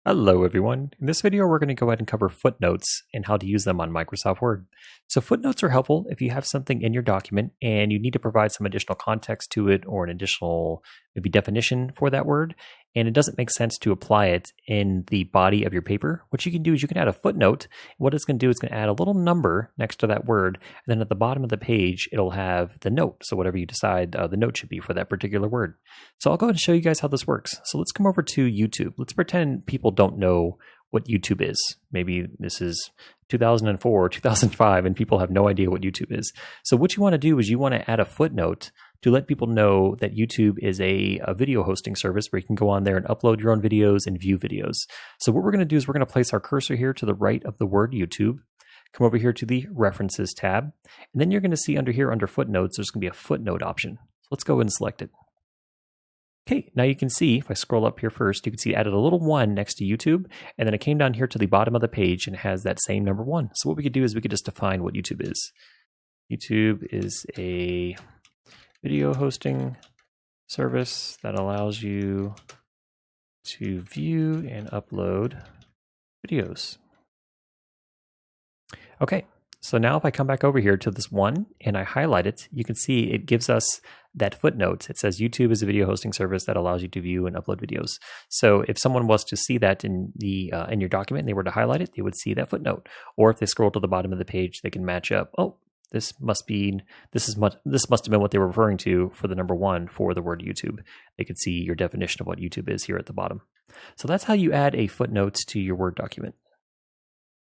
Hello everyone. In this video we're going to go ahead and cover footnotes and how to use them on Microsoft Word. So footnotes are helpful if you have something in your document and you need to provide some additional context to it or an additional maybe definition for that word, and it doesn't make sense to apply it in the body of your paper. What you can do is you can add a footnote. What it's going to do is going to add a little number next to that word, and then at the bottom of the page it'll have the note, so whatever you decide the note should be for that particular word. So I'll go ahead and show you guys how this works. So let's come over to YouTube. Let's pretend people don't know what YouTube is. Maybe this is 2004 or 2005 and people have no idea what YouTube is. So what you want to do is you want to add a footnote to let people know that YouTube is a video hosting service where you can go on there and upload your own videos and view videos. So what we're going to do is we're going to place our cursor here to the right of the word YouTube, come over here to the References tab, and then you're going to see under here under Footnotes, there's going to be a footnote option. So let's go ahead and select it. Okay, now you can see, if I scroll up here first, you can see it added a little 1 next to YouTube, and then it came down here to the bottom of the page and has that same number 1. So what we could do is we could just define what YouTube is. YouTube is a video hosting service that allows you to view and upload videos. Okay, so now if I come back over here to this 1 and I highlight it, you can see it gives us that footnote. It says YouTube is a video hosting service that allows you to view and upload videos. So if someone was to see that in your document and they were to highlight it, they would see that footnote. Or if they scroll to the bottom of the page, they can match up. Oh, this must have been what they were referring to for the number 1 for the word YouTube. They could see your definition of what YouTube is here at the bottom. So that's how you add a footnote to your Word document.